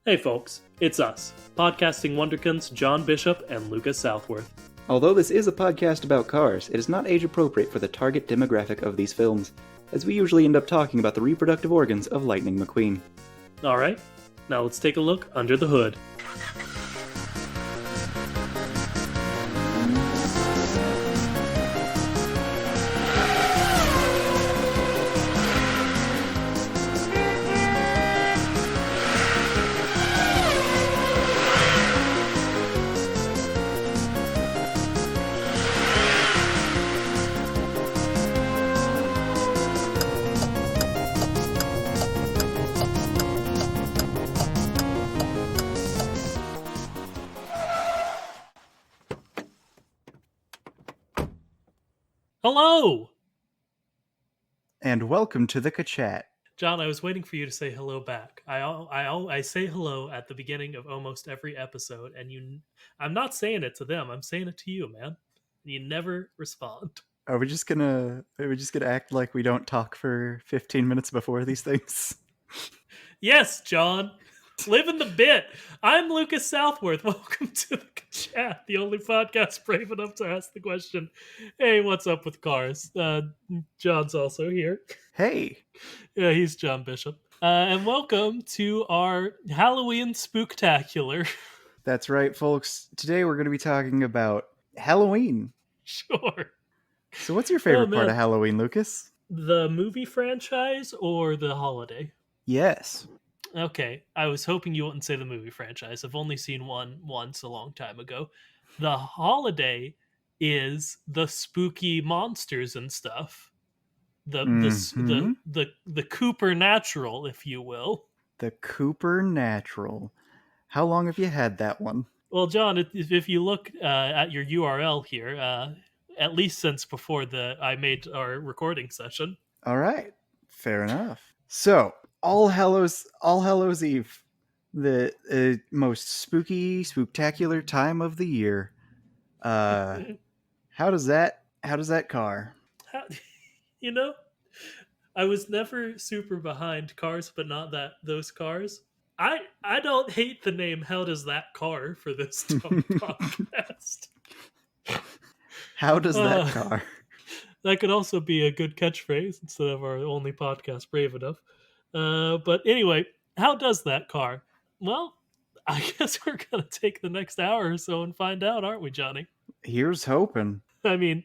Hey folks, it's us, podcasting wonderkins John Bishop and Lucas Southworth. Although this is a podcast about cars, it is not age appropriate for the target demographic of these films, as we usually end up talking about the reproductive organs of Lightning McQueen. Alright, now let's take a look under the hood. Hello! And welcome to the Kachat. John, I was waiting for you to say hello back. I say hello at the beginning of almost every episode, and I'm not saying it to them, I'm saying it to you, man. You never respond. Are we just gonna act like we don't talk for 15 minutes before these things? Yes, John. Live in the bit. I'm Lucas Southworth. Welcome to the Chat, the only podcast brave enough to ask the question, hey, what's up with cars? John's also here. Hey! Yeah, he's John Bishop. And welcome to our Halloween Spooktacular. That's right, folks. Today we're going to be talking about Halloween. Sure. So what's your favorite part of Halloween, Lucas? The movie franchise or the holiday? Yes. Okay, I was hoping you wouldn't say the movie franchise. I've only seen one once a long time ago. The holiday is the spooky monsters and stuff. The Coupe-rnatural, if you will. The Coupe-rnatural. How long have you had that one? Well, John, if you look at your URL here, at least since before I made our recording session. All right, fair enough. So, All Hallows Eve, the most spooky, spooktacular time of the year. How does that car? I was never super behind cars, but not those cars. I don't hate the name "How Does That Car" for this podcast. How does that car? That could also be a good catchphrase instead of our only podcast brave enough. But anyway, how does that car? Well, I guess we're going to take the next hour or so and find out, aren't we, Johnny? Here's hoping. I mean,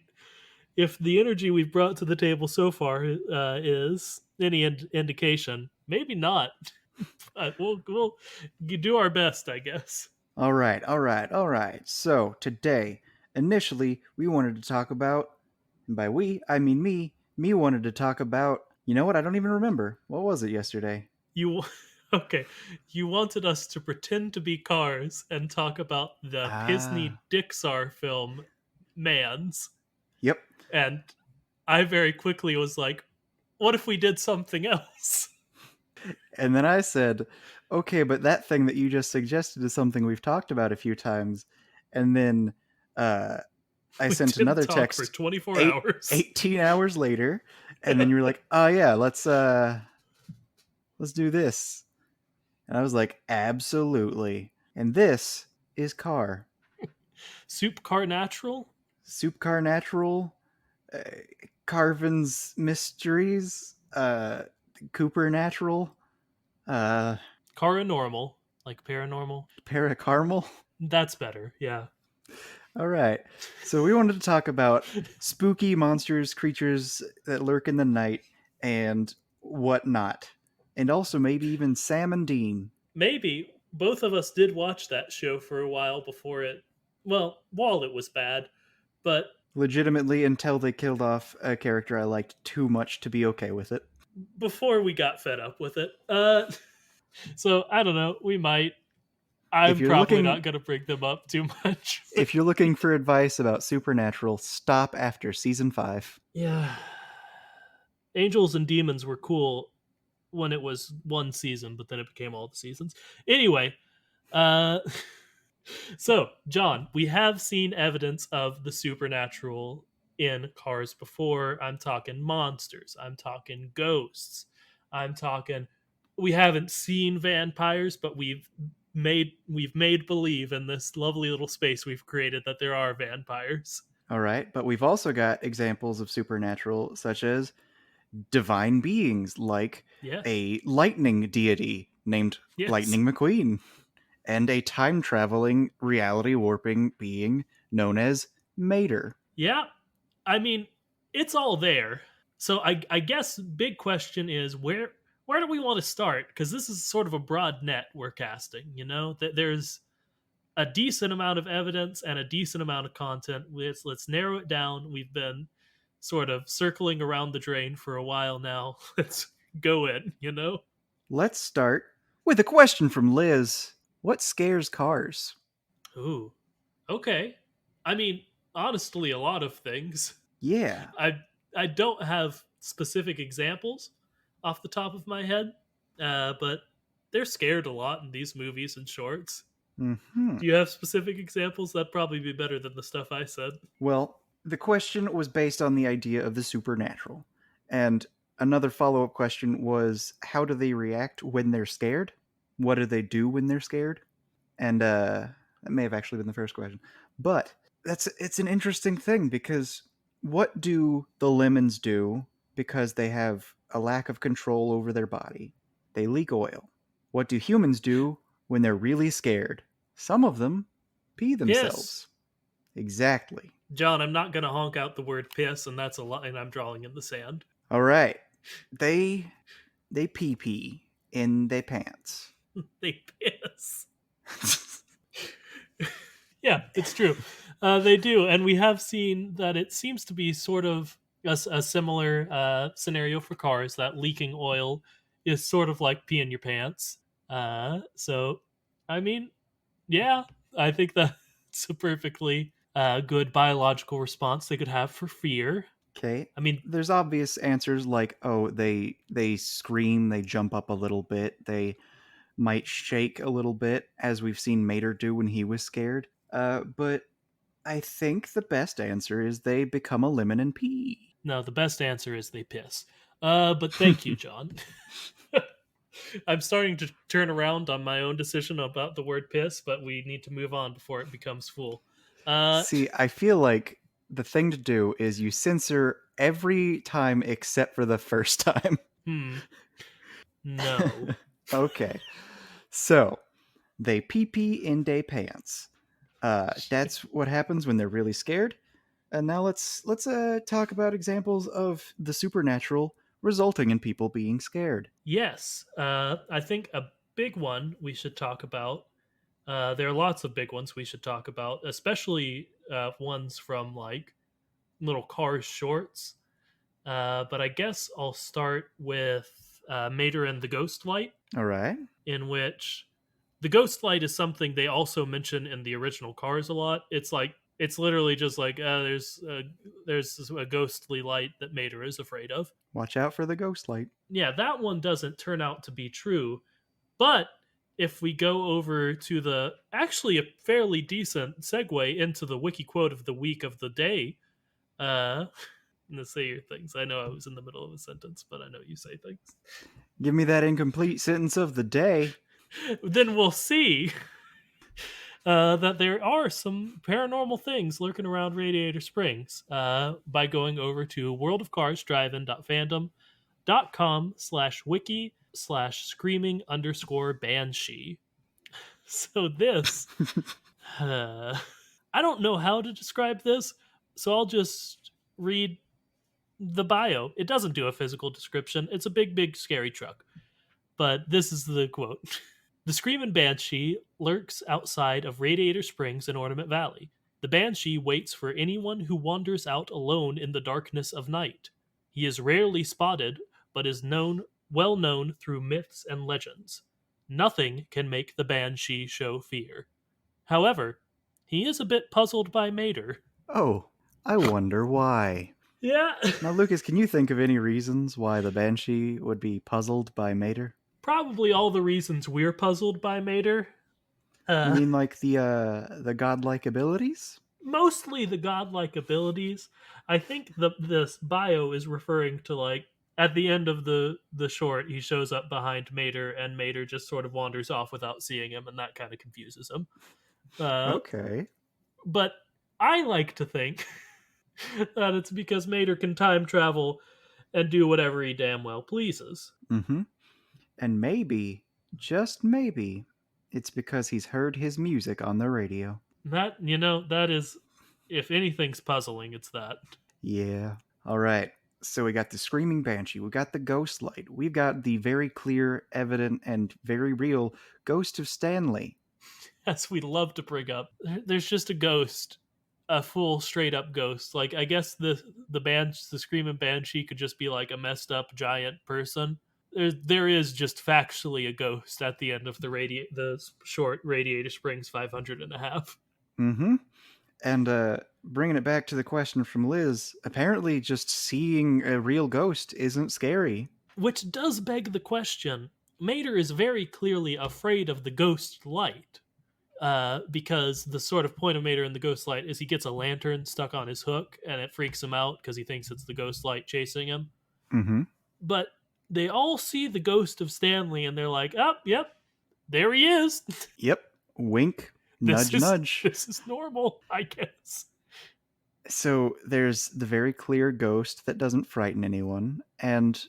if the energy we've brought to the table so far is any indication, maybe not. But we'll do our best, I guess. All right. So today, initially, we wanted to talk about, and by we, I mean me wanted to talk about, you know what? I don't even remember. What was it yesterday? You wanted us to pretend to be cars and talk about the Disney Pixar film Mans. Yep. And I very quickly was like, what if we did something else? And then I said, okay, but that thing that you just suggested is something we've talked about a few times. And then I sent another text for 24 hours. 18 hours later. And then you were like, oh yeah, let's do this. And I was like, absolutely. And this is Car. Coupe-rnatural? Coupe-rnatural. Carvin's Mysteries. Coupe-rnatural. Paranormal. Like paranormal. Paracaramel. That's better, yeah. All right. So we wanted to talk about spooky monsters, creatures that lurk in the night, and whatnot. And also maybe even Sam and Dean. Maybe. Both of us did watch that show for a while while it was bad, but... Legitimately until they killed off a character I liked too much to be okay with it. Before we got fed up with it. So, I don't know. We might. I'm probably not going to bring them up too much. If you're looking for advice about Supernatural, stop after season 5. Yeah. Angels and Demons were cool when it was one season, but then it became all the seasons. Anyway, so, John, we have seen evidence of the supernatural in Cars before. I'm talking monsters. I'm talking ghosts. I'm talking we haven't seen vampires, but we've made believe in this lovely little space we've created that there are vampires. All right, but we've also got examples of supernatural, such as divine beings like Yes. a lightning deity named Yes. Lightning McQueen, and a time traveling, reality warping being known as Mater. Yeah. I mean, it's all there. So I guess big question is where do we want to start? Because this is sort of a broad net we're casting. That there's a decent amount of evidence and a decent amount of content. Let's narrow it down. We've been sort of circling around the drain for a while now. Let's go in. Let's start with a question from Liz. What scares cars? Ooh. Okay. I mean, honestly, a lot of things. Yeah. I I don't have specific examples off the top of my head, but they're scared a lot in these movies and shorts. Hmm. Do you have specific examples? That'd probably be better than the stuff I said. Well, the question was based on the idea of the supernatural. And another follow up question was how do they react when they're scared? What do they do when they're scared? And that may have actually been the first question. But it's an interesting thing because what do the lemons do because they have a lack of control over their body? They leak oil. What do humans do when they're really scared? Some of them pee Yes, themselves. Exactly. John, I'm not gonna honk out the word piss, and that's a line I'm drawing in the sand. All right. They they pee pee in their pants. They piss. Yeah, it's true. They do, and we have seen that it seems to be sort of a similar scenario for cars. That leaking oil is sort of like pee in your pants. So, I mean, yeah, I think that's a perfectly good biological response they could have for fear. Okay. I mean, There's obvious answers like, oh, they scream, they jump up a little bit, they might shake a little bit, as we've seen Mater do when he was scared. But I think the best answer is they become a lemon and pee. no, the best answer is they piss. But thank you, John. I'm starting to turn around on my own decision about the word piss, but we need to move on before it becomes full. Uh, See, I feel like the thing to do is you censor every time except for the first time. hmm, no. Okay. So, they pee pee in they pants. That's what happens when they're really scared. And now let's talk about examples of the supernatural resulting in people being scared. Yes, I think a big one we should talk about. There are lots of big ones we should talk about, especially ones from like little Cars shorts. But I guess I'll start with Mater and the Ghost Light, All right. in which the Ghost Light is something they also mention in the original Cars a lot. It's literally just like there's a ghostly light that Mater is afraid of. Watch out for the ghost light. Yeah, that one doesn't turn out to be true. But if we go over to the actually a fairly decent segue into the wiki quote of the week of the day, uh, to say your things. I know I was in the middle of a sentence, but I know you say things. Give me that incomplete sentence of the day. Then we'll see that there are some paranormal things lurking around Radiator Springs by going over to worldofcarsdrivein.fandom.com/wiki/screaming_banshee. So this, I don't know how to describe this, so I'll just read the bio. It doesn't do a physical description. It's a big, big, scary truck. But this is the quote. The Screamin' Banshee lurks outside of Radiator Springs in Ornament Valley. The Banshee waits for anyone who wanders out alone in the darkness of night. He is rarely spotted, but is well known through myths and legends. Nothing can make the Banshee show fear. However, he is a bit puzzled by Mater. Oh, I wonder why. Yeah, Now, Lucas, can you think of any reasons why the Banshee would be puzzled by Mater? probably all the reasons we're puzzled by Mater. You Uh, mean like the godlike abilities? Mostly the godlike abilities. I think this bio is referring to like At the end of the short, he shows up behind Mater, and Mater just sort of wanders off without seeing him, and that kind of confuses him. Uh, Okay. but I like to think that it's because Mater can time travel and do whatever he damn well pleases. Mm-hmm. And maybe, just maybe, it's because he's heard his music on the radio. That, that is, if anything's puzzling, it's that. Yeah. All right. So we got the screaming banshee, we got the ghost light, we've got the very clear, evident, and very real ghost of Stanley. As we love to bring up, there's just a ghost, a full straight up ghost. Like, I guess the screaming banshee could just be like a messed up giant person. There is just factually a ghost at the end of the short Radiator Springs 500 and a half. Mm-hmm. And bringing it back to the question from Liz, apparently just seeing a real ghost isn't scary. Which does beg the question. Mater is very clearly afraid of the ghost light. Because the sort of point of Mater in the ghost light is he gets a lantern stuck on his hook and it freaks him out because he thinks it's the ghost light chasing him. Mm-hmm. But they all see the ghost of Stanley and they're like, "Oh, yep, there he is." Yep. Wink. this Nudge, is nudge. this is normal, I guess. So there's the very clear ghost that doesn't frighten anyone, and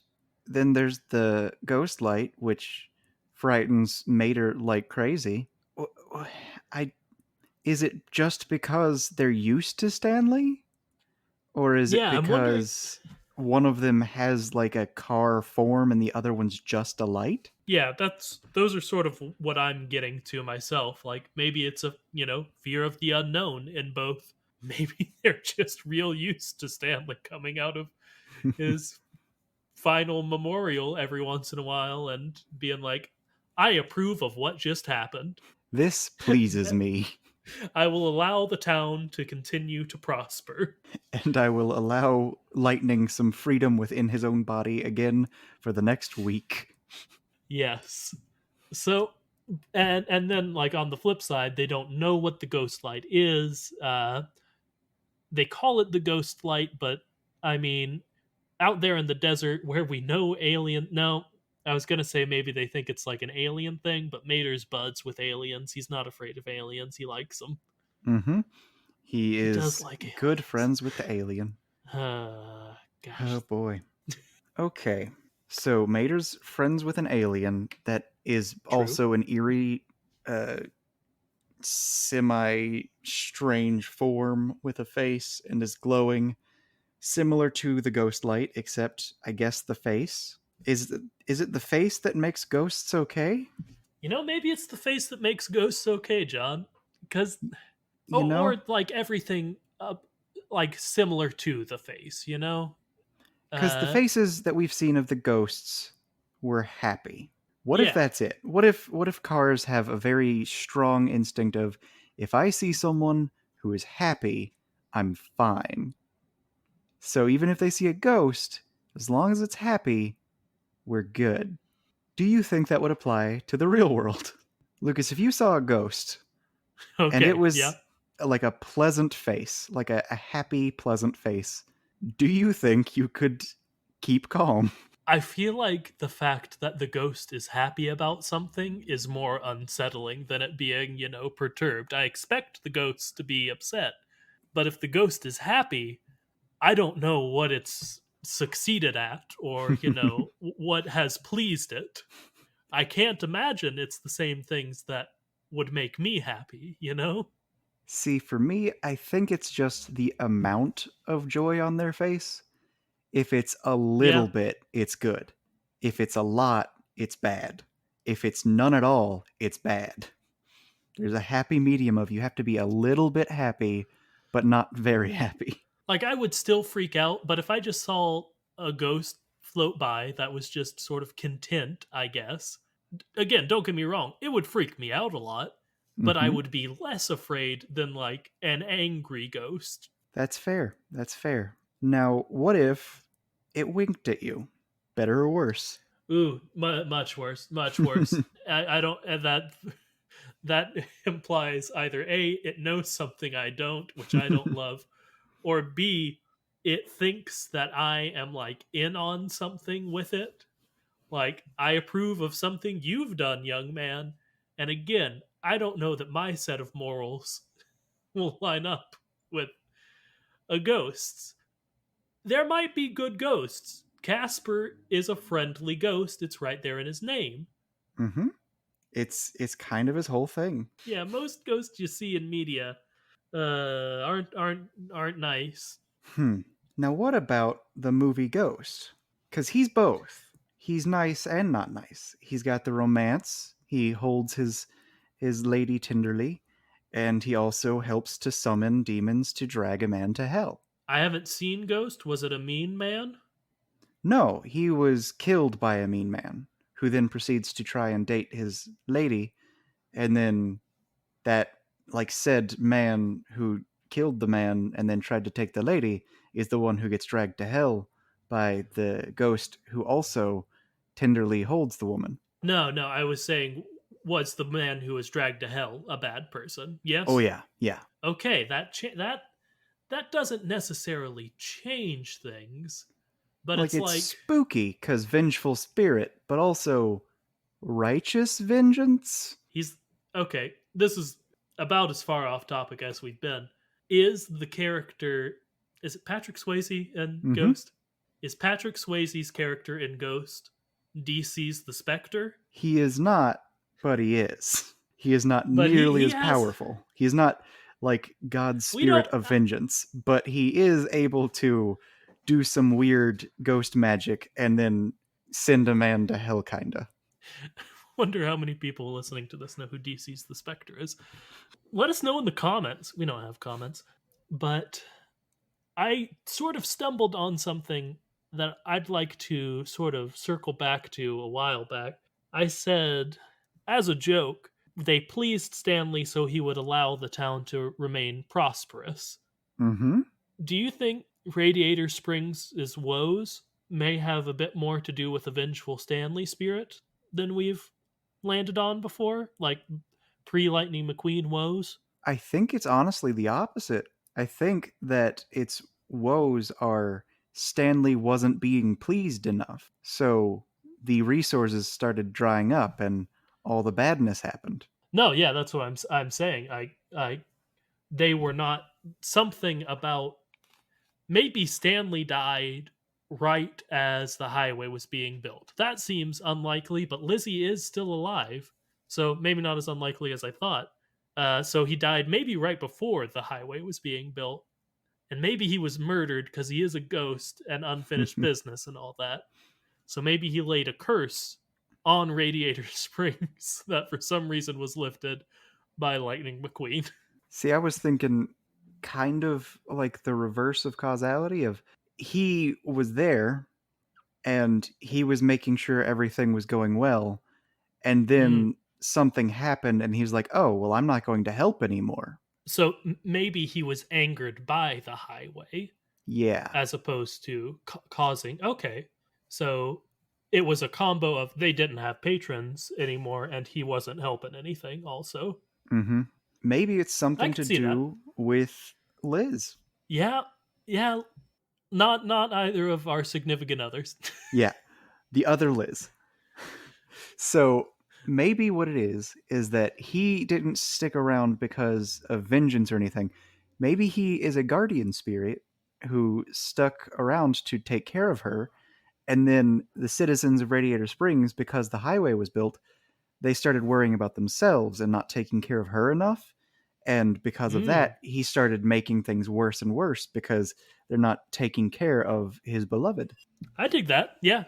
then there's the ghost light, which frightens Mater like crazy. I Is it just because they're used to Stanley, or is it Yeah, I'm wondering. because one of them has like a car form and the other one's just a light? Yeah, those are sort of what I'm getting to myself. Like maybe it's a fear of the unknown in both. Maybe they're just real used to Stanley coming out of his final memorial every once in a while and being like, I approve of what just happened. This pleases me, I will allow the town to continue to prosper. and I will allow Lightning some freedom within his own body again for the next week. Yes. So and then like on the flip side, they don't know what the ghost light is. They call it the ghost light, but I mean, out there in the desert where we know alien. No, I was gonna say maybe they think it's like an alien thing, but Mater's buds with aliens. He's not afraid of aliens. He likes them. Mm-hmm. He He does is like good aliens. friends with the alien. Gosh. Oh boy. Okay. So Mater's friends with an alien that is True. also an eerie, semi strange form with a face and is glowing, similar to the ghost light, except I guess the face. Is it the face that makes ghosts okay? Maybe it's the face that makes ghosts okay, John. Because You know? or like everything, like similar to the face. Because the Uh, faces that we've seen of the ghosts were happy. What if yeah. that's it? What if cars have a very strong instinct of if I see someone who is happy, I'm fine. So even if they see a ghost, as long as it's happy, we're good. Do you think that would apply to the real world? Lucas, if you saw a ghost and it Okay. Yeah. was like a pleasant face, like a happy, pleasant face, do you think you could keep calm? I feel like the fact that the ghost is happy about something is more unsettling than it being, perturbed. I expect the ghost to be upset, but if the ghost is happy, I don't know what it's succeeded at or, what has pleased it. I can't imagine it's the same things that would make me happy? See, for me, I think it's just the amount of joy on their face. If it's a little Yeah. bit, it's good. If it's a lot, it's bad. If it's none at all, it's bad. There's a happy medium of you have to be a little bit happy, but not very happy. Like I would still freak out, but if I just saw a ghost float by that was just sort of content, I guess. Again, don't get me wrong, it would freak me out a lot, but I Mm-hmm. would be less afraid than like an angry ghost. That's fair. That's fair. Now, what if it winked at you? Better or worse? Ooh, much worse, much worse. I don't that implies either A, it knows something I don't, which I don't love, or B, it thinks that I am like in on something with it. Like, I approve of something you've done, young man. And again, I don't know that my set of morals will line up with a ghost's. There might be good ghosts. Casper is a friendly ghost. It's right there in his name. Mm-hmm. It's kind of his whole thing. Yeah, most ghosts you see in media aren't nice. Hmm. Now, what about the movie Ghost? Because he's both. He's nice and not nice. He's got the romance. He holds his lady tenderly, and he also helps to summon demons to drag a man to hell. I haven't seen Ghost. Was it a mean man? No, he was killed by a mean man, who then proceeds to try and date his lady, and then that said man who killed the man and then tried to take the lady is the one who gets dragged to hell by the ghost who also tenderly holds the woman. No, no. I was saying, was the man who was dragged to hell a bad person? Oh Yes. yeah, yeah. Okay, that doesn't necessarily change things, but Like it's it's like spooky cuz vengeful spirit, but also righteous vengeance? he's okay. This is about as far off topic as we've been. Is the character, is it Patrick Swayze in Mhm. Ghost? Is Patrick Swayze's character in Ghost DC's the Spectre? He is not, but he is. He is not But he nearly he as has powerful. He is not like God's we spirit don't of vengeance, but he is able to do some weird ghost magic and then send a man to hell, kinda. wonder how many people listening to this know who DC's the Spectre is. Let us know in the comments. We don't have comments, but I sort of stumbled on something that I'd like to sort of circle back to a while back. I said, as a joke, they pleased Stanley so he would allow the town to remain prosperous. Mm-hmm. Do you think Radiator Springs' woes may have a bit more to do with a vengeful Stanley spirit than we've landed on before? Like pre Lightning McQueen woes? I think it's honestly the opposite. I think that its woes are Stanley wasn't being pleased enough. So the resources started drying up and all the badness happened. No, yeah, that's what I'm saying. I they were not something about maybe Stanley died right as the highway was being built. That seems unlikely, but Lizzie is still alive, so maybe not as unlikely as I thought. So he died maybe right before the highway was being built, and maybe he was murdered because he is a ghost and unfinished business and all that. So maybe he laid a curse on Radiator Springs that for some reason was lifted by Lightning McQueen. See, I was thinking kind of like the reverse of causality of he was there and he was making sure everything was going well and Mm. then something happened and he was like, "Oh, well, I'm not going to help anymore." So maybe he was angered by the highway Yeah. as opposed to causing. Okay, so it was a combo of they didn't have patrons anymore and he wasn't helping anything. Also, Mhm. Maybe it's I something could to see that. do with Liz. Yeah, yeah. Not either of our significant others. Yeah, the other Liz. So maybe what it is that he didn't stick around because of vengeance or anything. Maybe he is a guardian spirit who stuck around to take care of her, and then the citizens of Radiator Springs, because the highway was built, they started worrying about themselves and not taking care of her enough. And because of Mm, that, he started making things worse and worse because they're not taking care of his beloved. I dig that. Yeah,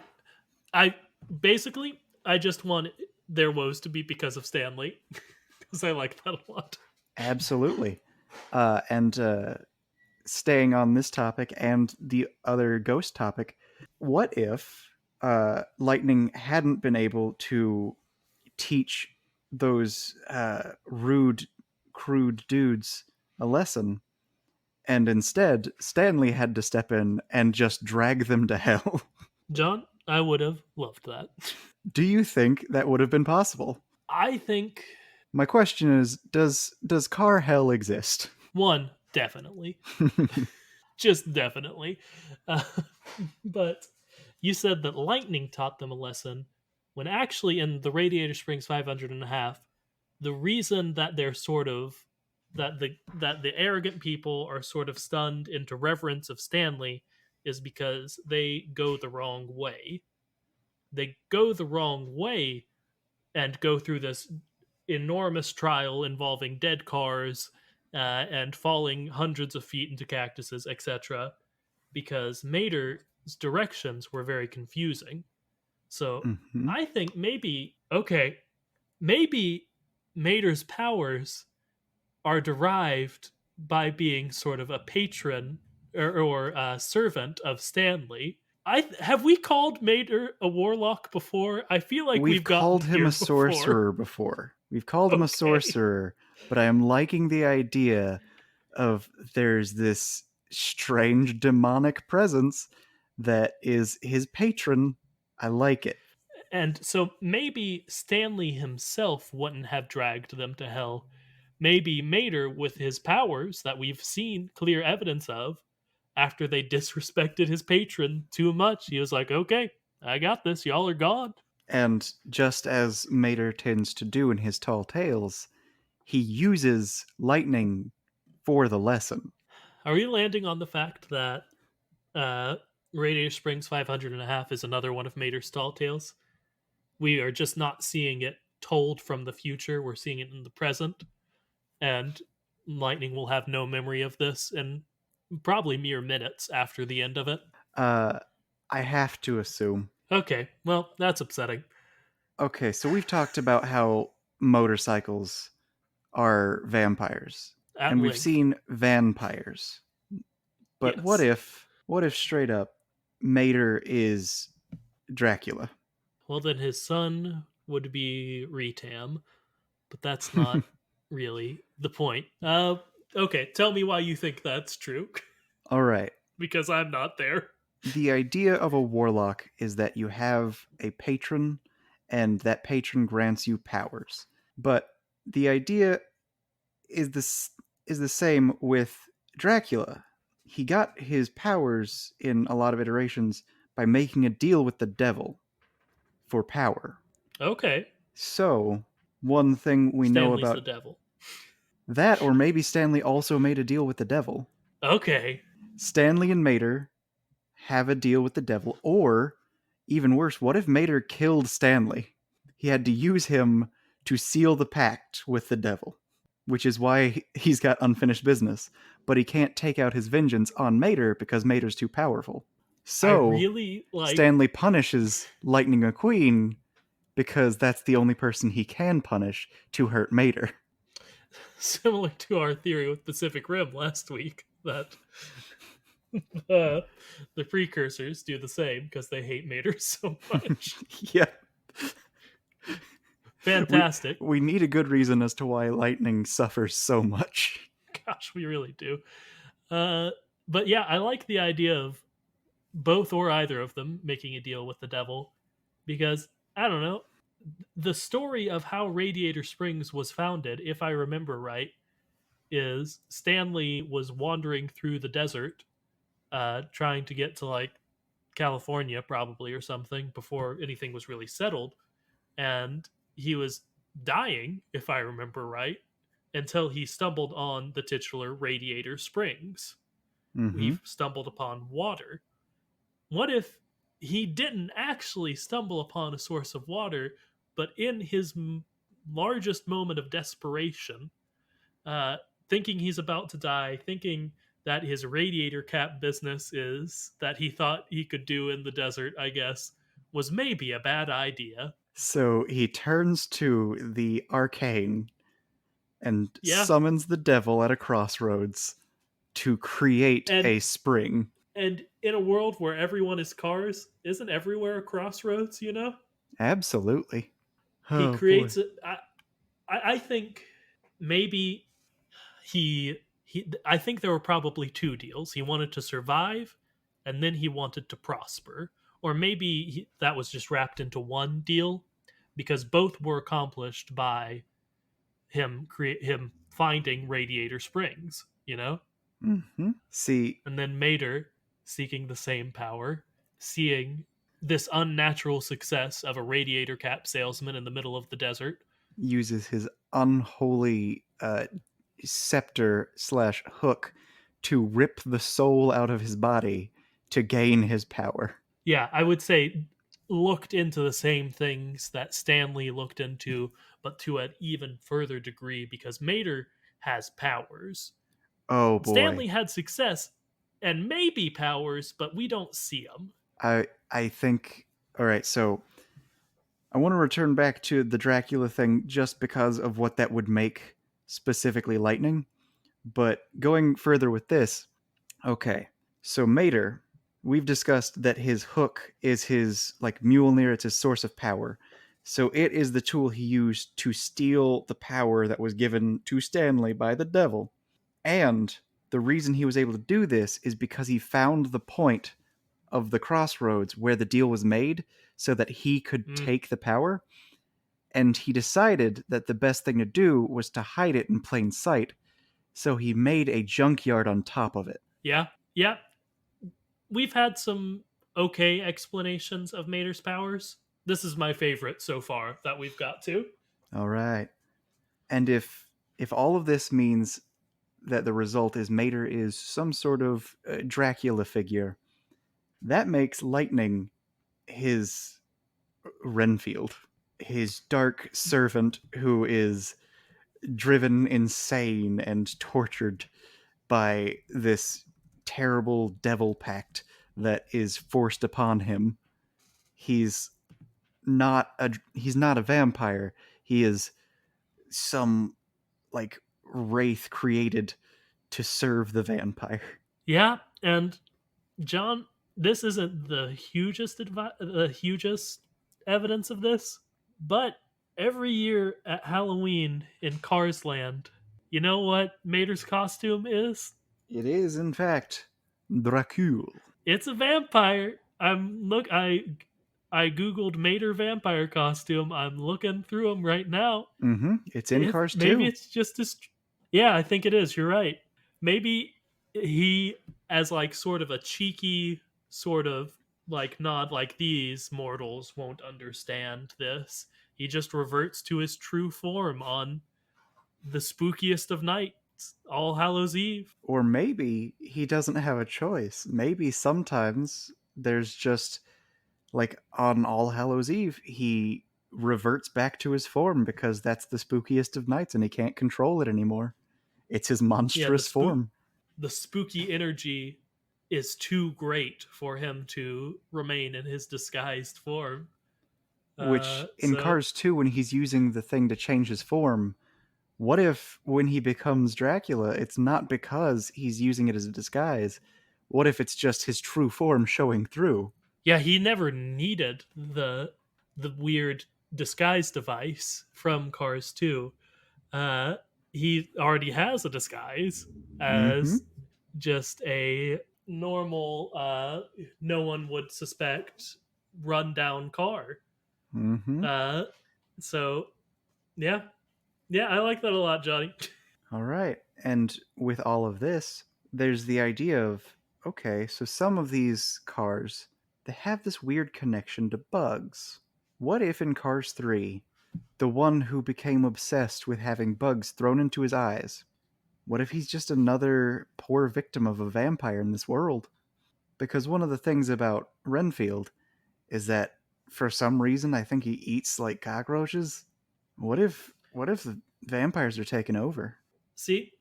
I basically I just want their woes to be because of Stanley because I like that a lot. Absolutely. And staying on this topic and the other ghost topic, what if Lightning hadn't been able to teach those rude, crude dudes a lesson, and instead Stanley had to step in and just drag them to hell? John, I would have loved that. Do you think that would have been possible? I think My question is, does car hell exist? one definitely. just definitely. Uh, but you said that lightning taught them a lesson, when actually in the Radiator Springs 500 and a half, the reason that they're sort of that the arrogant people are sort of stunned into reverence of Stanley is because they go the wrong way. They go the wrong way and go through this enormous trial involving dead cars and falling hundreds of feet into cactuses, etc., because Mater's directions were very confusing. So Hmm. I think maybe Mater's powers are derived by being sort of a patron or a servant of Stanley. I have we called Mater a warlock before? I feel like We've we've gotten called him here a before. sorcerer before. We've called him a Okay. sorcerer, but I am liking the idea of there's this strange demonic presence that is his patron. I like it. And so maybe Stanley himself wouldn't have dragged them to hell. Maybe Mater, with his powers that we've seen clear evidence of, after they disrespected his patron too much, he was like, okay, I got this. Y'all are gone. And just as Mater tends to do in his tall tales, he uses lightning for the lesson. Are we landing on the fact that uh, Radiator Springs 500 and a half is another one of Mater's tall tales? We are just not seeing it told from the future. We're seeing it in the present. And Lightning will have no memory of this and probably mere minutes after the end of it. Uh, I have to assume. Okay, well, that's upsetting. Okay, so we've talked about how motorcycles are vampires, At and we've length. seen van-pires. But Yes. what if straight up Mater is Dracula? Well, then his son would be Retam, but that's not really the point. Okay, tell me why you think that's true, All right. because I'm not there. The idea of a warlock is that you have a patron and that patron grants you powers. But the idea is this is the same with Dracula. He got his powers in a lot of iterations by making a deal with the devil for power. Okay, So, one thing we know Stanley's the about devil. that, or maybe Stanley also made a deal with the devil. Okay, Stanley and Mater have a deal with the devil, or even worse, what if Mater killed Stanley? He had to use him to seal the pact with the devil, which is why he's got unfinished business. But he can't take out his vengeance on Mater because Mater's too powerful. I So really like Stanley punishes Lightning McQueen because that's the only person he can punish to hurt Mater. similar to our theory with Pacific Rim last week that uh, the precursors do the same because they hate Mater so much. Yeah, we Fantastic. we need a good reason as to why Lightning suffers so much. Gosh, we really do. Uh, but yeah, I like the idea of both or either of them making a deal with the devil because I don't know. The story of how Radiator Springs was founded, if I remember right, is Stanley was wandering through the desert, trying to get to like California, probably or something, before anything was really settled, and he was dying, if I remember right, until he stumbled on the titular Radiator Springs. He Mm-hmm. stumbled upon water. What if he didn't actually stumble upon a source of water, but in his largest moment of desperation, uh, thinking he's about to die, thinking that his radiator cap business is that he thought he could do in the desert, I guess, was maybe a bad idea. So he turns to the arcane and Yeah, summons the devil at a crossroads to create and a spring. in a world where everyone is cars, isn't everywhere a crossroads? You know, Absolutely. he Oh boy. creates. I think maybe he. I think there were probably two deals. He wanted to survive, and then he wanted to prosper, or maybe that was just wrapped into one deal, because both were accomplished by him finding Radiator Springs. You know. See, And then Mater, seeking the same power, seeing this unnatural success of a radiator cap salesman in the middle of the desert. uses his unholy scepter slash hook to rip the soul out of his body to gain his power. Yeah, I would say looked into the same things that Stanley looked into, but to an even further degree because Mater has powers. Oh boy. Stanley had success and maybe powers, but we don't see them. I think all right, so I want to return back to the Dracula thing just because of what that would make specifically lightning. But going further with this, okay. So Mater, we've discussed that his hook is his like Mjolnir, it's his source of power. So it is the tool he used to steal the power that was given to Stanley by the devil. And the reason he was able to do this is because he found the point of the crossroads where the deal was made so that he could Mm, take the power. And he decided that the best thing to do was to hide it in plain sight. So he made a junkyard on top of it. yeah, yeah. We've had some okay explanations of Mater's powers. This is my favorite so far that we've got to. All right. And if all of this means that the result is Mater is some sort of Dracula figure, that makes Lightning his Renfield, his dark servant who is driven insane and tortured by this terrible devil pact that is forced upon him. He's he's not a vampire. He is some like wraith created to serve the vampire. Yeah, and John, this isn't the hugest evidence of this, but every year at Halloween in Cars Land, you know what Mater's costume is? It is, in fact, Dracul. It's a vampire. I googled Mater vampire costume. I'm looking through them right now. It's in Cars Maybe 2. it's just as yeah, I think it is. You're right. Maybe he as like sort of a cheeky sort of like nod like these mortals won't understand this. He just reverts to his true form on the spookiest of nights, All Hallows Eve. Or maybe he doesn't have a choice. Maybe sometimes there's just, like, on All Hallows Eve, he reverts back to his form because that's the spookiest of nights and he can't control it anymore. It's his Yeah, monstrous form. the spooky energy is too great for him to remain in his disguised form. Which, in So Cars 2, when he's using the thing to change his form, what if when he becomes Dracula, it's not because he's using it as a disguise? What if it's just his true form showing through? yeah, he never needed the weird disguise device from Cars 2. Uh, he already has a disguise Mm-hmm. as just a normal, no one would suspect rundown car. Mm-hmm. Uh, so yeah, yeah, I like that a lot, Johnny. All right. And with all of this, there's the idea of okay, so some of these cars, they have this weird connection to bugs. What if in Cars 3, the one who became obsessed with having bugs thrown into his eyes, what if he's just another poor victim of a vampire in this world? Because one of the things about Renfield is that for some reason I think he eats like cockroaches. What if the vampires are taking over? See,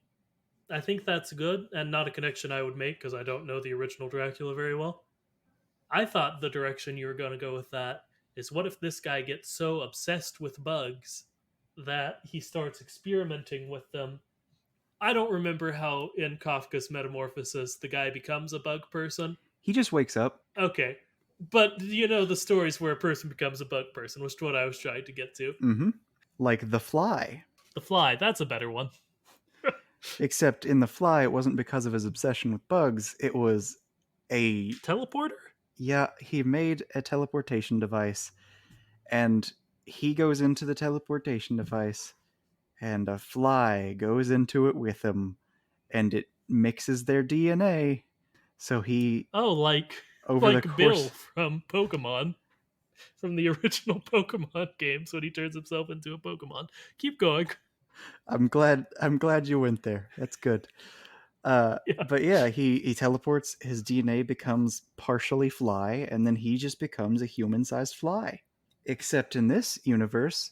I think that's good and not a connection I would make because I don't know the original Dracula very well. I thought the direction you were going to go with that is what if this guy gets so obsessed with bugs that he starts experimenting with them. I don't remember how in Kafka's Metamorphosis the guy becomes a bug person. He just wakes up. Okay. But you know the stories where a person becomes a bug person, which is what I was trying to get to. Mm-hmm. Like the Fly. The Fly, that's a better one. Except in the Fly, it wasn't because of his obsession with bugs. It was a Teleporter? yeah. He made a teleportation device, and he goes into the teleportation device, and a fly goes into it with him, and it mixes their DNA. So he, Oh, like over the like Bill course, from Pokemon, from the original Pokemon games when he turns himself into a Pokemon. Keep going. I'm glad you went there. That's good. Yeah. But yeah, he teleports. His DNA becomes partially fly, and then he just becomes a human-sized fly. Except in this universe,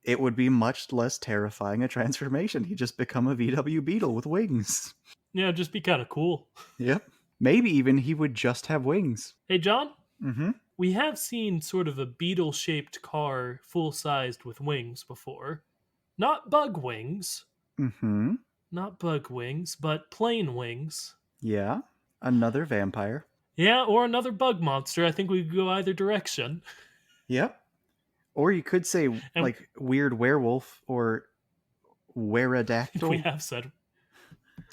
it would be much less terrifying a transformation. He just become a VW Beetle with wings. Yeah, just be kind of cool. Yep. Maybe even he would just have wings. Hey, John, Mm-hmm. we have seen sort of a beetle shaped car full sized with wings before. Not bug wings, Mm-hmm. not bug wings, but plain wings. Yeah. Another vampire. Yeah, or another bug monster. I think we could go either direction. Yep. Or you could say And like weird werewolf or we weradactyl. have said,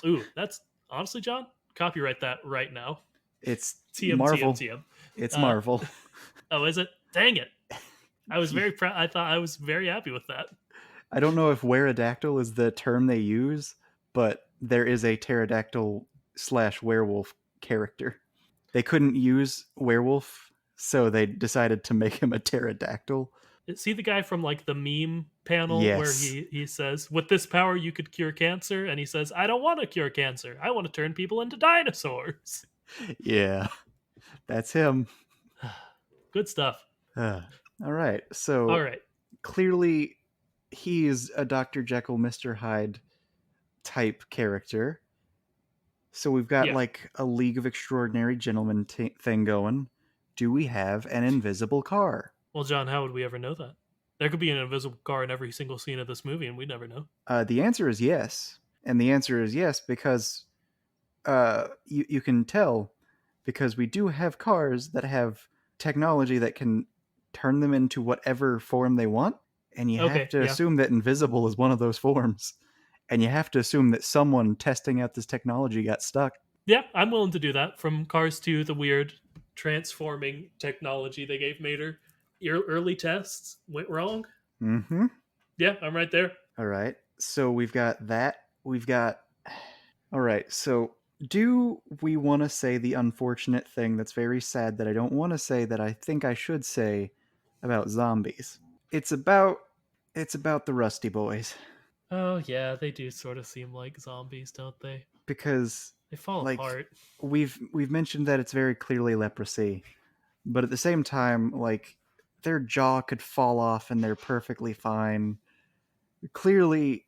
ooh, that's honestly, John, copyright that right now. It's TM, TM, Marvel. TM. It's Uh, Marvel. oh, is it? Dang it. I was very proud. I thought I was very happy with that. I don't know if weradactyl is the term they use, but there is a pterodactyl slash werewolf character. They couldn't use werewolf, so they decided to make him a pterodactyl. Is he the guy from like the meme panel where Yes. he says, "With this power, you could cure cancer," and he says, "I don't want to cure cancer. I want to turn people into dinosaurs." Yeah. That's him. Good stuff. All right. All So right. clearly he is a Dr. Jekyll, Mr. Hyde type character. So we've got Yeah. like a League of Extraordinary Gentlemen thing going. Do we have an invisible car? Well, John, how would we ever know that? There could be an invisible car in every single scene of this movie, and we never know. The answer is yes. And the answer is yes because you can tell because we do have cars that have technology that can turn them into whatever form they want. And you have Okay. to Yeah. assume that invisible is one of those forms. And you have to assume that someone testing out this technology got stuck. Yeah, I'm willing to do that. From Cars 2, the weird transforming technology they gave Mater. Your early tests went wrong. Mm-hmm. Yeah, I'm right there. All right. So we've got that. We've got. All right. So do we want to say the unfortunate thing that's very sad that I don't want to say that I think I should say about zombies? It's about the Rusty Boys Oh yeah, they do sort of seem like zombies, don't they? because They fall like apart. we've mentioned that it's very clearly leprosy, but at the same time like their jaw could fall off and they're perfectly fine. Clearly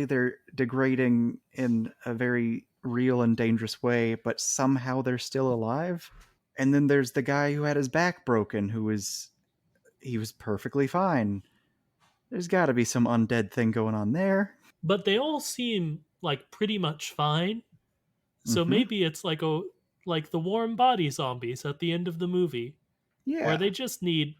they're degrading in a very real and dangerous way, but somehow they're still alive. And then there's the guy who had his back broken he was perfectly fine. There's got to be some undead thing going on there. But they all seem like pretty much fine. So Mhm. maybe it's like the warm body zombies at the end of the movie, where Yeah. they just need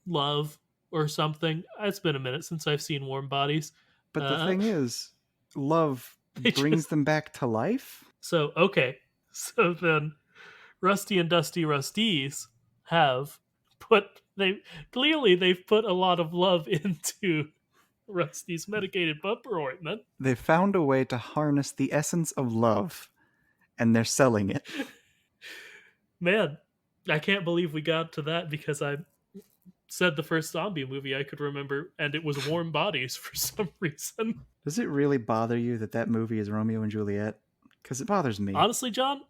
love or something. It's been a minute since I've seen warm bodies. But the Uh, thing is, love they brings just them back to life. so okay. So then Rusty and Dusty Rusties have they've put a lot of love into Rusty's medicated bumper ointment. They found a way to harness the essence of love and they're selling it. Man, I can't believe we got to that because I said the first zombie movie I could remember, and it was Warm Bodies for some reason. Does it really bother you that that movie is Romeo and Juliet? Because it bothers me. Honestly, John,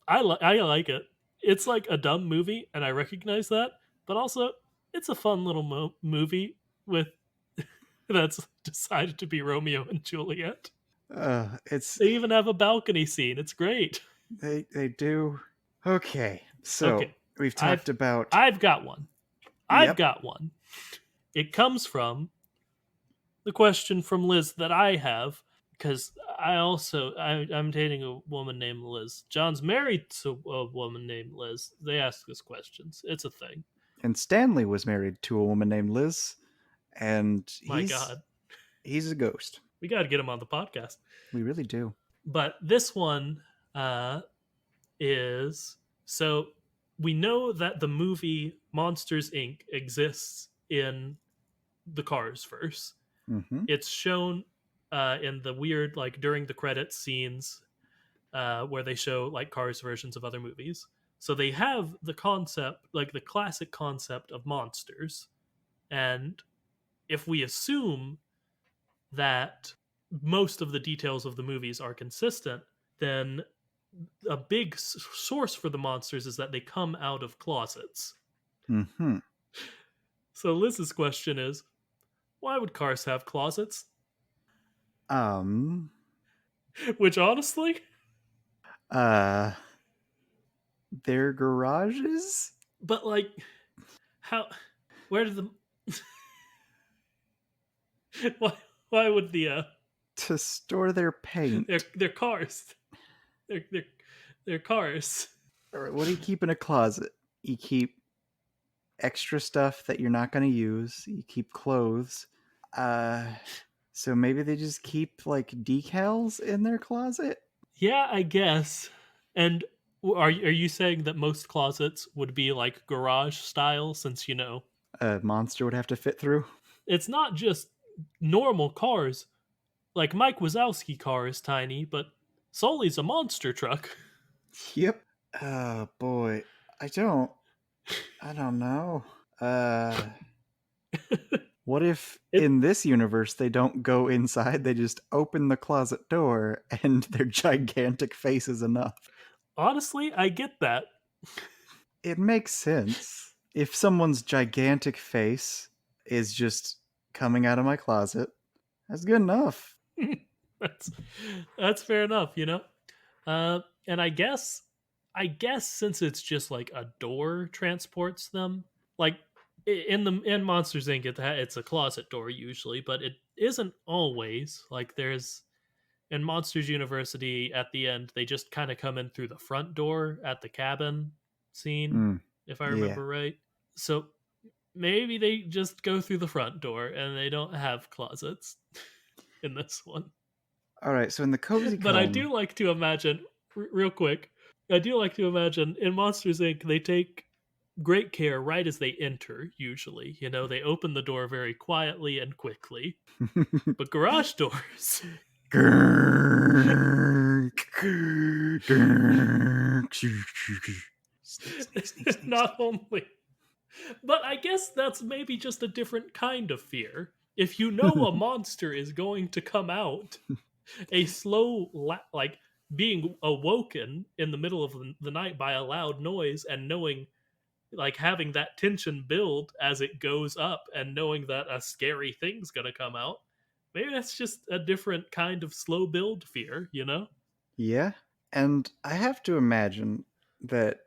I like it. It's like a dumb movie, and I recognize that, but also it's a fun little movie with that's decided to be Romeo and Juliet. It's They even have a balcony scene. It's great. they do. Okay, so Okay, we've I've talked about. I've got one. I've Yep. got one. It comes from the question from Liz that I have because I'm dating a woman named Liz. John's married to a woman named Liz. They ask us questions. It's a thing. And Stanley was married to a woman named Liz, and My God, he's a ghost. we got to get him on the podcast. We really do. But this one is so we know that the movie Monsters Inc. exists in the Carsverse. Mm-hmm. It's shown. in the weird like during the credits scenes where they show like Cars versions of other movies. So they have the concept, like the classic concept of monsters, and if we assume that most of the details of the movies are consistent, then a big source for the monsters is that they come out of closets. Mm-hmm. So Liz's question is, why would cars have closets? Um. Which honestly, Uh. Their garages but like, how? Where did the? why? Why would the to store their paint. their cars? Their their cars. All right, what do you keep in a closet? You keep extra stuff that you're not going to use. You keep clothes. Uh, so maybe they just keep like decals in their closet. Yeah, I guess. And are you saying that most closets would be like garage style? Since A monster would have to fit through. it's not just normal cars. Like Mike Wazowski car is tiny, but Sully's a monster truck. Yep. Oh boy, I don't. I don't know. Uh, what if It in this universe they don't go inside? They just open the closet door, and their gigantic face is enough. honestly, I get that. It makes sense. If someone's gigantic face is just coming out of my closet, that's good enough. that's that's fair enough, you know. And I guess since it's just like a door transports them, like in Monsters Inc. It's a closet door usually, but it isn't always. Like there's in Monsters University at the end, they just kind of come in through the front door at the cabin scene, Mm, if I yeah. remember right. So maybe they just go through the front door and they don't have closets in this one. All right, so in the cozy But I comb, do like to imagine, real quick, I do like to imagine in Monsters Inc., they take great care right as they enter, usually. They open the door very quietly and quickly. But garage doors, sneak, sneak, sneak, not sneak. only. But I guess that's maybe just a different kind of fear. If you know a monster is going to come out, a slow, like being awoken in the middle of the night by a loud noise and knowing, like having that tension build as it goes up and knowing that a scary thing's gonna come out. Maybe that's just a different kind of slow build fear. Yeah, and I have to imagine that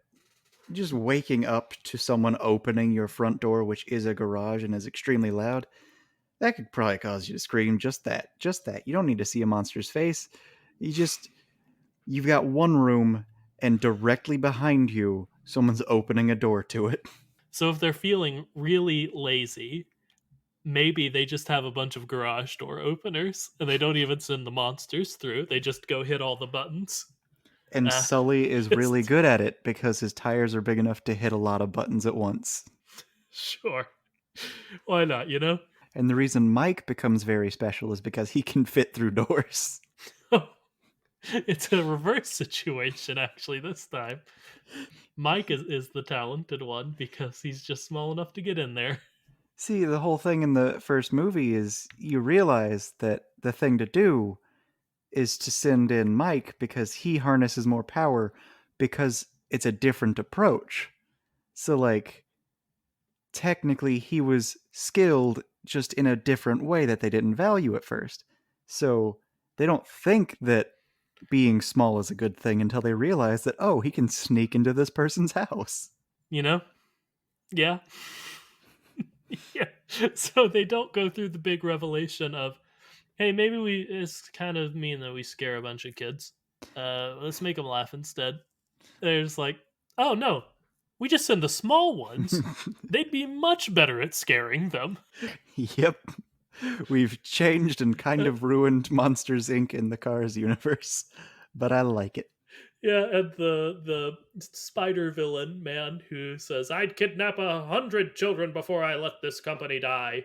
just waking up to someone opening your front door, which is a garage and is extremely loud, that could probably cause you to scream. Just that. Just that. You don't need to see a monster's face. You've got one room, and directly behind you, someone's opening a door to it. So if they're feeling really lazy, maybe they just have a bunch of garage door openers and they don't even send the monsters through. They just go hit all the buttons. And Uh, Sully is really just good at it because his tires are big enough to hit a lot of buttons at once. sure. Why not? And the reason Mike becomes very special is because he can fit through doors. It's a reverse situation actually this time. Mike is the talented one because he's just small enough to get in there. See, the whole thing in the first movie is you realize that the thing to do is to send in Mike because he harnesses more power because it's a different approach. So, like, technically, he was skilled just in a different way that they didn't value at first. So, they don't think that being small is a good thing until they realize that, oh, he can sneak into this person's house. You know? Yeah. Yeah. So they don't go through the big revelation of, hey, maybe it's kind of mean that we scare a bunch of kids. Let's make them laugh instead. They're just like, oh no, we just send the small ones. They'd be much better at scaring them. Yep. We've changed and kind of ruined Monsters Inc. in the Cars universe, but I like it. Yeah, and the spider villain man who says, I'd kidnap 100 children before I let this company die.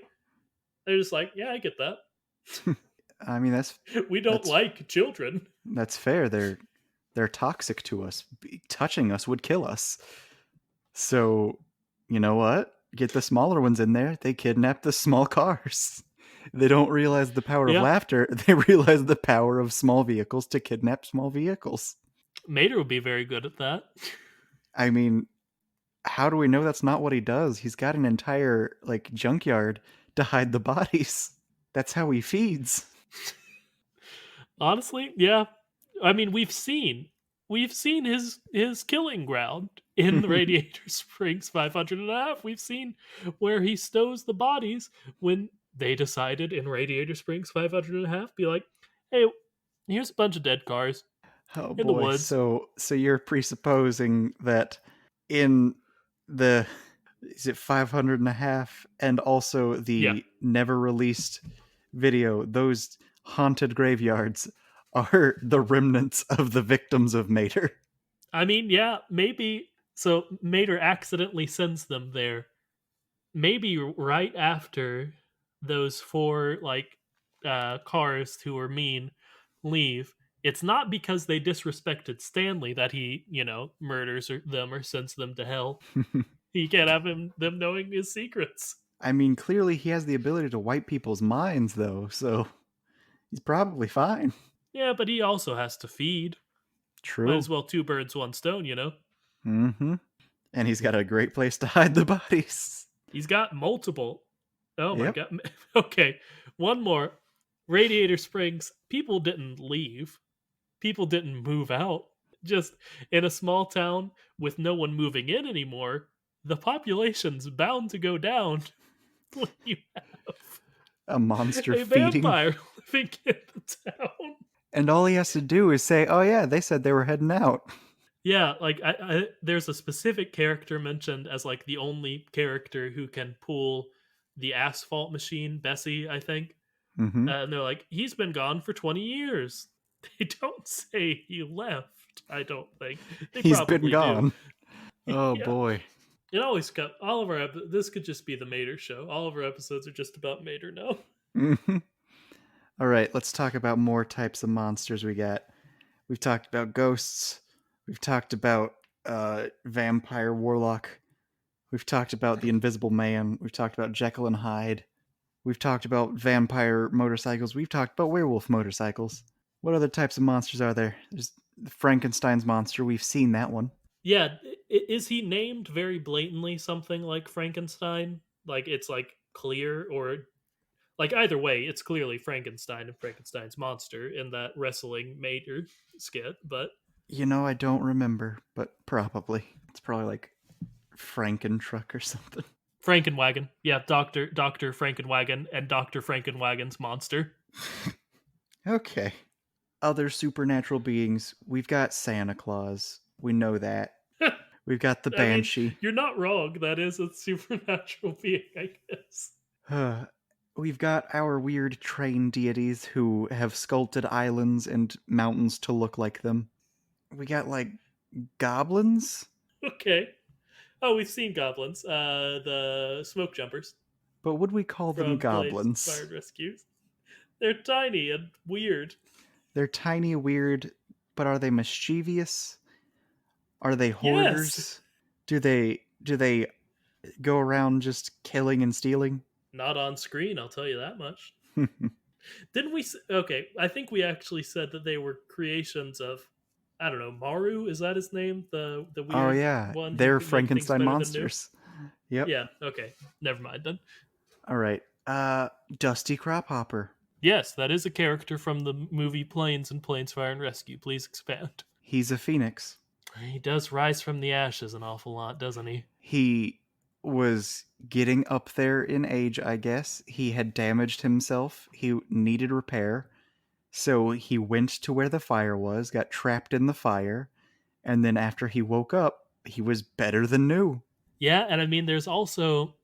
They're just like, yeah, I get that. I mean, We don't that's like children. that's fair. They're toxic to us. Touching us would kill us. So, you know what? Get the smaller ones in there. They kidnap the small cars. They don't realize the power of Yeah, laughter. They realize the power of small vehicles to kidnap small vehicles. Mater would be very good at that. I mean, how do we know that's not what he does? He's got an entire like junkyard to hide the bodies. That's how he feeds. Honestly, yeah. I mean, we've seen his killing ground in the Radiator Springs 500 and a half. We've seen where he stows the bodies when they decided in Radiator Springs 500 and a half, be like, hey, here's a bunch of dead cars Oh in the boy. woods. So you're presupposing that in the is it 500 and a half and also Yeah. the never released video, those haunted graveyards are the remnants of the victims of Mater. I mean, yeah, maybe. So Mater accidentally sends them there. Maybe right after those four cars who were mean leave. It's not because they disrespected Stanley that he, murders them or sends them to hell. He can't have them knowing his secrets. I mean, clearly he has the ability to wipe people's minds though, so he's probably fine. Yeah, but he also has to feed. Might True. as well two birds, one stone, Mm-hmm. And he's got a great place to hide the bodies. He's got multiple. Oh my Yep. god. Okay, one more. Radiator Springs, people didn't leave. People didn't move out. Just in a small town with no one moving in anymore, the population's bound to go down when you have A monster a feeding. vampire living in the town. And all he has to do is say, "Oh yeah, they said they were heading out." Yeah, like there's a specific character mentioned as like the only character who can pull the asphalt machine, Bessie, I think. Mm-hmm. And they're like, he's been gone for 20 years. They don't say he left, I don't think. They He's been probably do. gone. Oh Yeah. boy. It always got all of our. This could just be the Mater show. All of our episodes are just about Mater now. Mm-hmm. All right, let's talk about more types of monsters we got. We've talked about ghosts. We've talked about vampire warlock. We've talked about the Invisible Man. We've talked about Jekyll and Hyde. We've talked about vampire motorcycles. We've talked about werewolf motorcycles. What other types of monsters are there? There's Frankenstein's monster. We've seen that one. Yeah, is he named very blatantly something like Frankenstein? Like it's like clear, or like either way, it's clearly Frankenstein and Frankenstein's monster in that wrestling Mater skit. But You know, I don't remember, but probably. It's probably like Frankentruck or something. Frankenwagon, yeah, Doctor Frankenwagon and Doctor Frankenwagon's monster. Okay. Other supernatural beings. We've got Santa Claus. We know that. We've got the I mean, Banshee. you're not wrong. That is a supernatural being, I guess. We've got our weird train deities who have sculpted islands and mountains to look like them. We got like goblins, Okay. Oh, we've seen goblins. The smoke jumpers but would we call them from Planes, Fire goblins? and Rescues. They're tiny and weird. They're tiny, weird, but are they mischievous? Are they Yes. hoarders? Do they go around just killing and stealing? Not on screen, I'll tell you that much. Didn't we? Okay, I think we actually said that they were creations of, I don't know, Maru. Is that his name? The Oh weird yeah, one who they're could make things Frankenstein better than new. monsters. Yep. Yeah. Okay. Never mind then. All right. Dusty Crophopper. Yes, that is a character from the movie Planes and Planes Fire and Rescue. Please expand. He's a phoenix. He does rise from the ashes an awful lot, doesn't he? He was getting up there in age, I guess. He had damaged himself. He needed repair. So he went to where the fire was, got trapped in the fire, and then after he woke up, he was better than new. Yeah, and I mean, there's also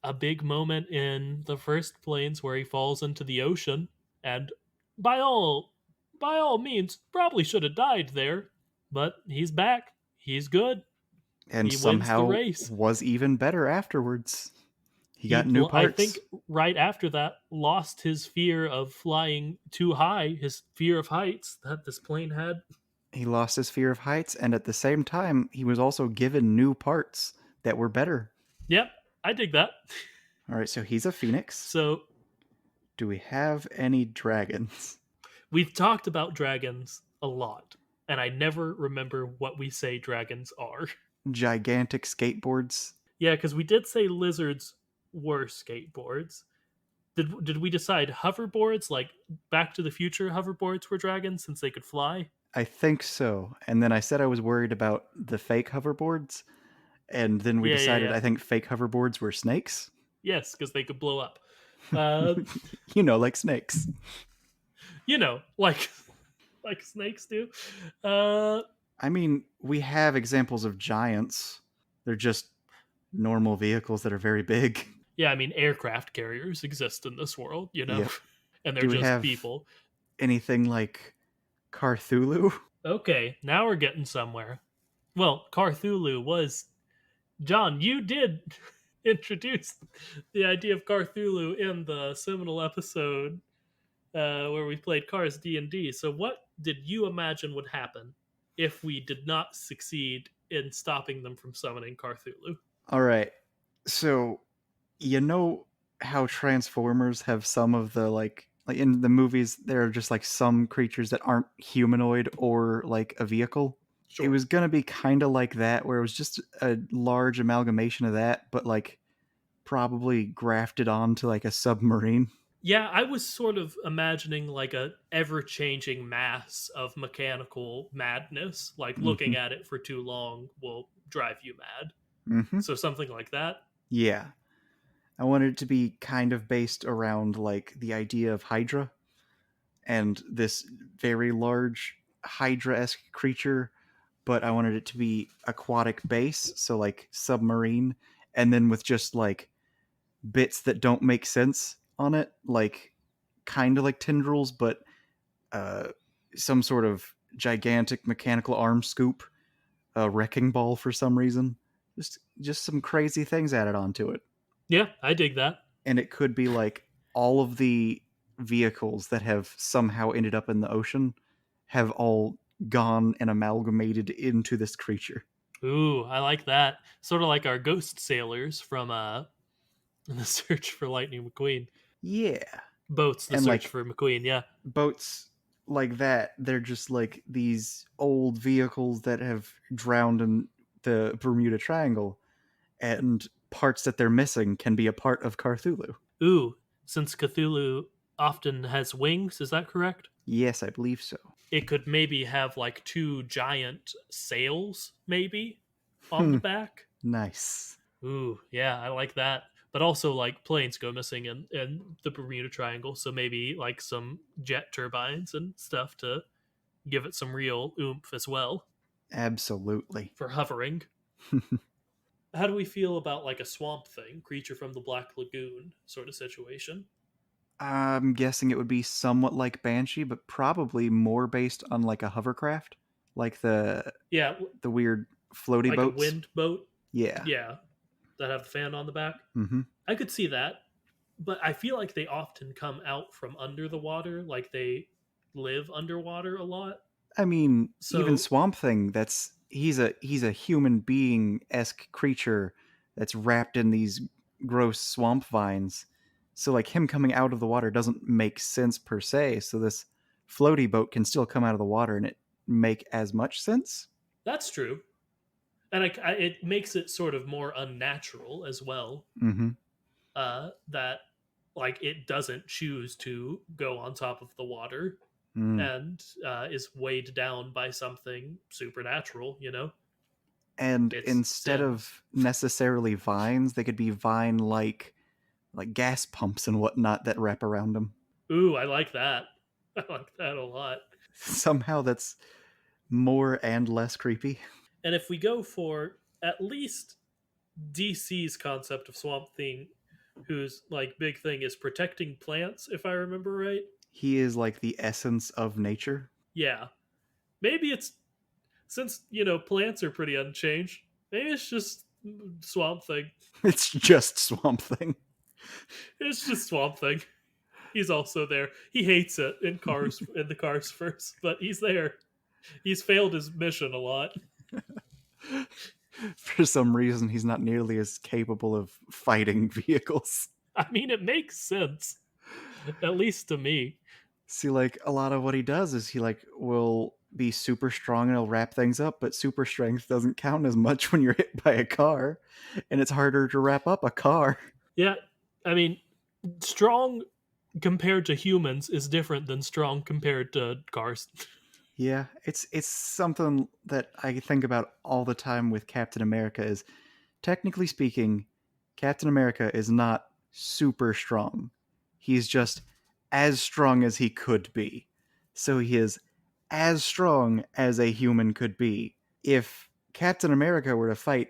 a big moment in the first Planes where he falls into the ocean, and by all by all means, probably should have died there, but he's back. He's good. And He wins the somehow race. was even better afterwards. He got new I think parts. right after that lost his fear of flying too high, his fear of heights that this plane had. He lost his fear of heights, and at the same time, he was also given new parts that were better. Yep, I dig that. All right, so he's a phoenix. So Do we have any dragons? we've talked about dragons a lot, and I never remember what we say dragons are. Gigantic skateboards? Yeah, because we did say lizards were skateboards. Did we decide hoverboards, like Back to the Future hoverboards, were dragons since they could fly? I think so. And then I said I was worried about the fake hoverboards, and then we Yeah, yeah, decided yeah. I think fake hoverboards were snakes. Yes, because they could blow up. Uh, You know, like snakes. you know, like like snakes do. Uh, I mean, we have examples of giants. They're just normal vehicles that are very big. yeah, I mean, aircraft carriers exist in this world, you know, Yep. and they're Do we just have people. anything like Carthulu? Okay, now we're getting somewhere. Well, Carthulu was John. You did introduce the idea of Carthulu in the seminal episode where we played Cars D&D. So, what did you imagine would happen if we did not succeed in stopping them from summoning Carthulu? All right. So, you know how Transformers have some of the like in the movies there are just like some creatures that aren't humanoid or like a vehicle. It Sure. was going to be kind of like that where it was just a large amalgamation of that but like probably grafted onto like a submarine. Yeah, I was sort of imagining like a ever-changing mass of mechanical madness. Like looking Mhm. at it for too long will drive you mad. Mhm. So something like that. Yeah. I wanted it to be kind of based around like the idea of Hydra and this very large Hydra-esque creature, but I wanted it to be aquatic base, so like submarine, and then with just like bits that don't make sense on it, like kind of like tendrils, but uh, some sort of gigantic mechanical arm scoop, a wrecking ball for some reason. Just some crazy things added onto it. Yeah, I dig that. And it could be like all of the vehicles that have somehow ended up in the ocean have all gone and amalgamated into this creature. Ooh, I like that. Sort of like our ghost sailors from The Search for Lightning McQueen. Yeah. Boats, The And Search like for McQueen, yeah. boats like that, they're just like these old vehicles that have drowned in the Bermuda Triangle, and parts that they're missing can be a part of Carthulu. Ooh, since Cthulhu often has wings, is that correct? Yes, I believe so. It could maybe have like two giant sails, maybe, on the Hmm, back. nice. Ooh, yeah, I like that. But also, like, planes go missing in the Bermuda Triangle, so maybe like some jet turbines and stuff to give it some real oomph as well Absolutely. for hovering. How do we feel about like a swamp thing, creature from the Black Lagoon sort of situation? I'm guessing it would be somewhat like Banshee, but probably more based on like a hovercraft, like Yeah, the weird floaty like a boats. wind boat. Yeah. Yeah, that have the fan on the back. Hmm. I could see that, but I feel like they often come out from under the water, like they live underwater a lot. I mean, even So, Swamp Thing. That's he's a human being esque creature that's wrapped in these gross swamp vines. So like him coming out of the water doesn't make sense per se. So this floaty boat can still come out of the water and it make as much sense. that's true. And it makes it sort of more unnatural as well. Mm-hmm. That like it doesn't choose to go on top of the water Mm. and is weighed down by something supernatural. You know, And it's instead sin. of necessarily vines, they could be vine like gas pumps and whatnot that wrap around them. Ooh, I like that. I like that a lot. Somehow that's more and less creepy. And if we go for at least DC's concept of Swamp Thing, whose like big thing is protecting plants, if I remember right. He is like the essence of nature. Yeah, maybe it's since you know plants are pretty unchanged. Maybe it's just Swamp Thing. It's just Swamp Thing. It's just Swamp Thing. He's also there. He hates it in the Carsverse, but he's there. He's failed his mission a lot. For some reason, he's not nearly as capable of fighting vehicles. I mean, it makes sense, at least to me. See, like, a lot of what he does is he, like, will be super strong and he'll wrap things up, but super strength doesn't count as much when you're hit by a car, and it's harder to wrap up a car. Yeah, I mean, strong compared to humans is different than strong compared to cars. Yeah, it's something that I think about all the time with Captain America is, technically speaking, Captain America is not super strong. He's just as strong as he could be. So he is as strong as a human could be. If Captain America were to fight,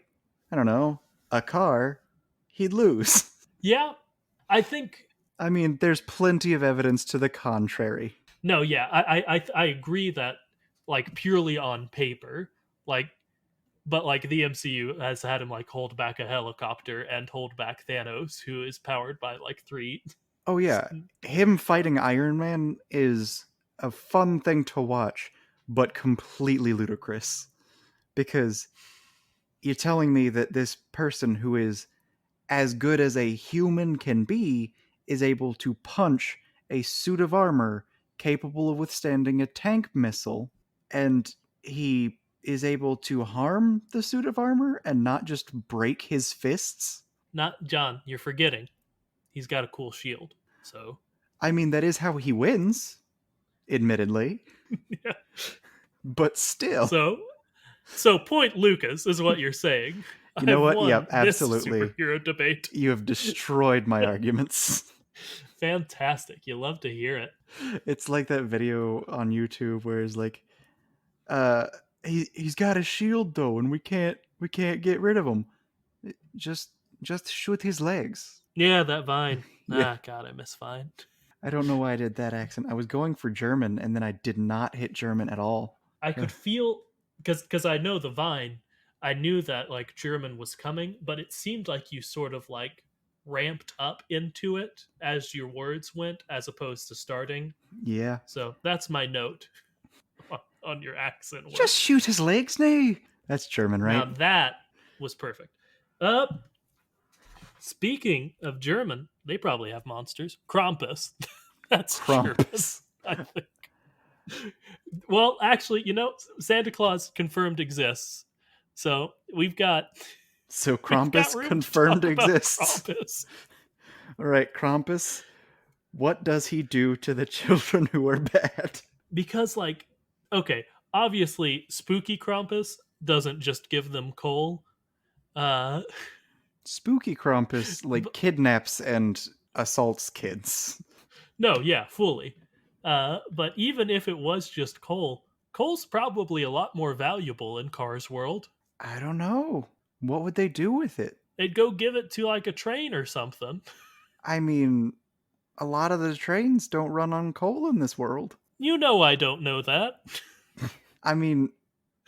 I don't know, a car, he'd lose. Yeah, I think I mean, there's plenty of evidence to the contrary. no. Yeah, I agree that like purely on paper, like but like the MCU has had him like hold back a helicopter and hold back Thanos, who is powered by like three. Oh yeah, him fighting Iron Man is a fun thing to watch, but completely ludicrous. Because you're telling me that this person who is as good as a human can be is able to punch a suit of armor capable of withstanding a tank missile, and he is able to harm the suit of armor and not just break his fists? Not John, you're forgetting. He's got a cool shield. So I mean, that is how he wins, admittedly, yeah. but still. So point Lucas is what you're saying. You know I've what? won Yep, this absolutely. superhero debate. You have destroyed my arguments. Fantastic. You love to hear it. It's like that video on YouTube where it's like, uh, he's got a shield though, and we can't get rid of him. Just shoot his legs. Yeah, that Vine. Yeah, Ah, God, I miss Vine. I don't know why I did that accent. I was going for German, and then I did not hit German at all. I could feel because I know the Vine. I knew that like German was coming, but it seemed like you sort of like ramped up into it as your words went, as opposed to starting. Yeah, So that's my note on your accent work. just shoot his legs, now. That's German, Now right? that was perfect. Speaking of German, they probably have monsters. Krampus. That's German, Krampus. I think. Well, actually, Santa Claus confirmed exists. So we've got So we've got Krampus room confirmed to talk about exists. Krampus. All right, Krampus. What does he do to the children who are bad? Because like, okay, obviously spooky Krampus doesn't just give them coal. Uh Spooky Krampus like kidnaps and assaults kids. no, yeah, fully. But even if it was just coal, coal's probably a lot more valuable in Cars World. I don't know. What would they do with it? They'd go give it to like a train or something. I mean, a lot of the trains don't run on coal in this world. You know I don't know that. I mean,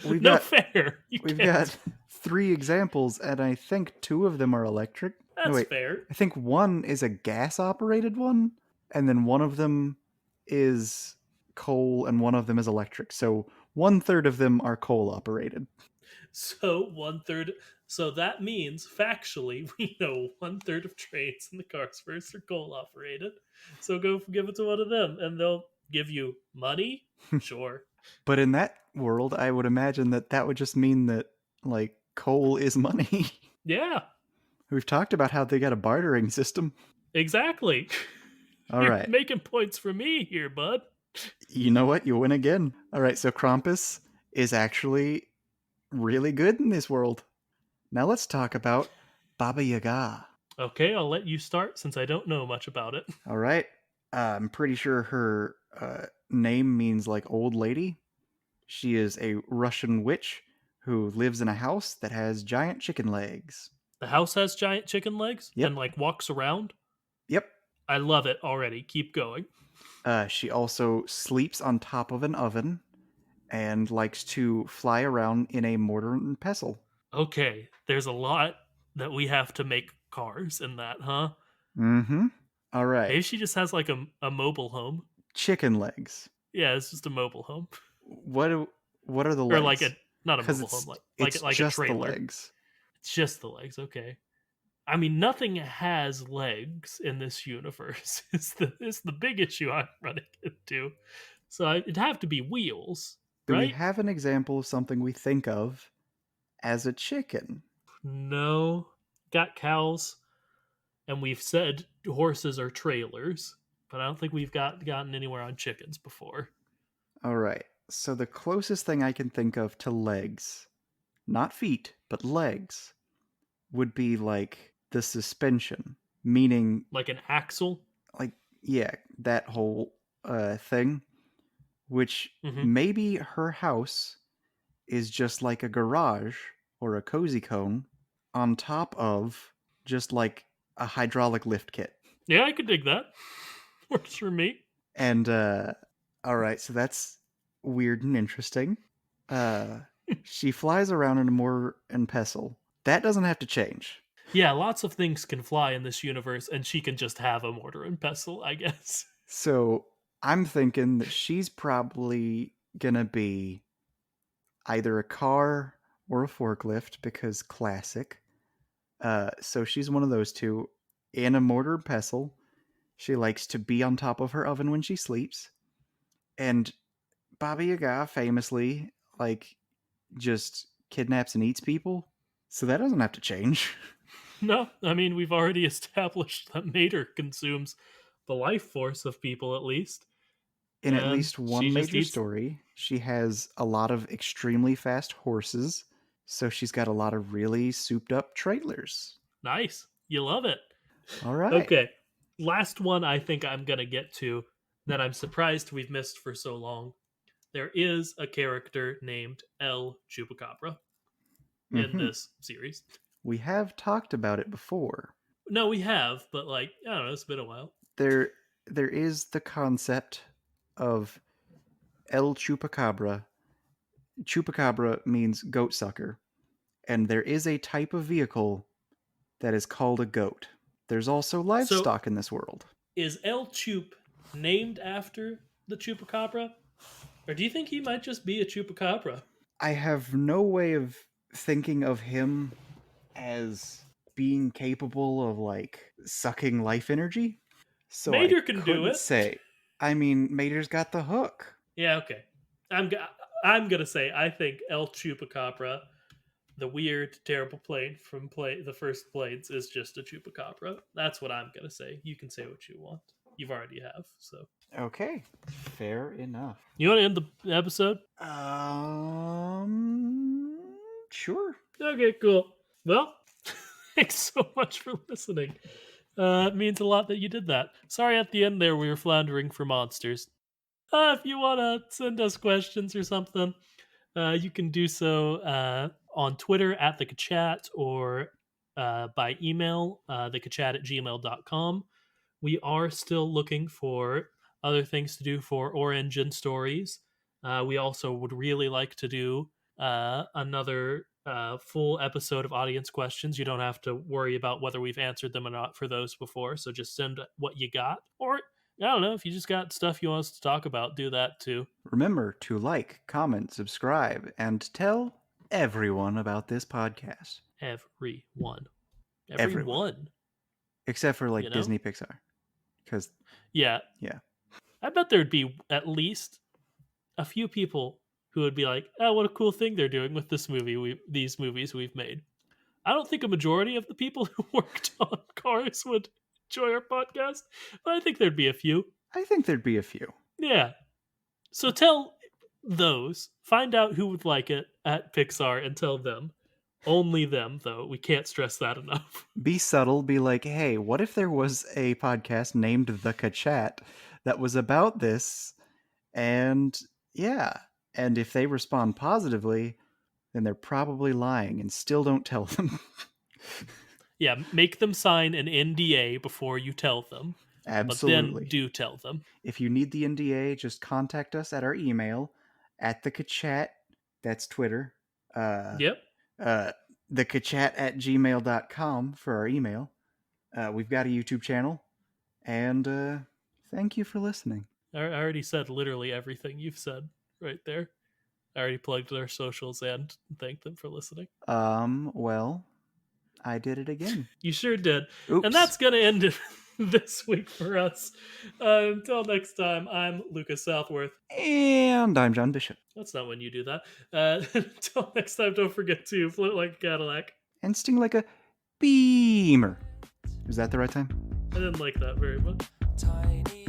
we've No got fair. we've Can't. got 3 examples, and I think 2 of them are electric. That's No, wait. fair. I think one is a gas operated one, and then one of them is coal, and one of them is electric. So 1/3 of them are coal operated. So 1/3. So that means factually we know 1/3 of trains in the Carsverse are coal operated. So go give it to one of them, and they'll give you money. Sure. But in that world, I would imagine that would just mean that, like, coal is money. Yeah. We've talked about how they got a bartering system. Exactly. All You're right. making points for me here, bud. You know what? You win again. All right, so Krampus is actually really good in this world. Now let's talk about Baba Yaga. Okay, I'll let you start since I don't know much about it. All right. I'm pretty sure her name means like old lady. She is a Russian witch who lives in a house that has giant chicken legs. The house has giant chicken legs Yep. and like walks around. Yep. I love it already. Keep going. She also sleeps on top of an oven and likes to fly around in a mortar and pestle. Okay, there's a lot that we have to make cars in that, huh? Mm-hmm. All right. Maybe she just has like a mobile home. Chicken legs. Yeah, it's just a mobile home. What do, what are the Or like legs? not a Because mobile home, it's like a just the trailer. legs. It's just the legs, okay. I mean, nothing has legs in this universe. It's the big issue I'm running into. So it'd have to be wheels, Do we right? have an example of something we think of as a chicken? No. Got cows, and we've said horses are trailers, but I don't think we've gotten anywhere on chickens before. All right. So the closest thing I can think of to legs, not feet, but legs, would be like the suspension, meaning Like an axle. like yeah, that whole thing, which Mm-hmm. maybe her house is just like a garage or a cozy cone on top of just like a hydraulic lift kit. Yeah, I could dig that. Works for me. And all right, so that's weird and interesting. Uh she flies around in a mortar and pestle. That doesn't have to change. Yeah, lots of things can fly in this universe, and she can just have a mortar and pestle, I guess. So I'm thinking that she's probably gonna be either a car or a forklift because classic. So she's one of those two. In a mortar and pestle, she likes to be on top of her oven when she sleeps. And Baba Yaga famously, like, just kidnaps and eats people. So that doesn't have to change. No, I mean, we've already established that Mater consumes the life force of people, at least. In at And least she one just major eats. story, she has a lot of extremely fast horses. So she's got a lot of really souped up trailers. Nice. You love it. All right. Okay. Last one I think I'm going to get to that I'm surprised we've missed for so long. There is a character named El Chupacabra in Mm-hmm. this series. We have talked about it before. No, we have, but like, I don't know, it's been a while. There, there is the concept of El Chupacabra. Chupacabra means goat sucker, and there is a type of vehicle that is called a goat. There's also So, livestock in this world. is El Chup named after the Chupacabra? Or do you think he might just be a Chupacabra? I have no way of thinking of him as being capable of like sucking life energy, so I Mater can do couldn't it. say. I mean, Mater's got the hook. Yeah, okay. I'm go- I'm gonna say I think El Chupacabra, the weird, terrible plane from the first planes, is just a Chupacabra. That's what I'm gonna say. You can say what you want. You've already have. So Okay, fair enough. you want to end the episode? Sure. Okay, cool. Well, thanks so much for listening. It means a lot that you did that. Sorry at the end there we were floundering for monsters. If you want to send us questions or something, you can do so on Twitter at the Kachat or by email, thekachat@gmail.com. We are still looking for other things to do for Origin Stories. We also would really like to do another full episode of audience questions. You don't have to worry about whether we've answered them or not for those before. So just send what you got. Or, I don't know, if you just got stuff you want us to talk about, do that too. Remember to like, comment, subscribe, and tell everyone about this podcast. Everyone. Everyone. Everyone. Except for You like know? Disney Pixar. Because, Yeah. yeah. I bet there'd be at least a few people who would be like, "Oh, what a cool thing they're doing with these movies we've made." I don't think a majority of the people who worked on Cars would enjoy our podcast, but I think there'd be a few. I think there'd be a few. Yeah. So tell those, find out who would like it at Pixar and tell them. Only them, though. We can't stress that enough. Be subtle, be like, hey, what if there was a podcast named The Kachat that was about this? And yeah. And if they respond positively, then they're probably lying and still don't tell them. Yeah, make them sign an NDA before you tell them, but then Absolutely. do tell them. If you need the NDA, just contact us at our email at the Kachat. That's Twitter. Yep. Uh, the Kachat at gmail.com for our email. We've got a YouTube channel, and thank you for listening. I already said literally everything you've said right there. I already plugged their socials and thanked them for listening. Well, I did it again. You sure did. And Oops. that's going to end it this week for us. Until next time, I'm Lucas Southworth. And I'm John Bishop. That's not when you do that. Until next time, don't forget to float like a Cadillac. And sting like a beamer. Is that the right time? I didn't like that very much. Tiny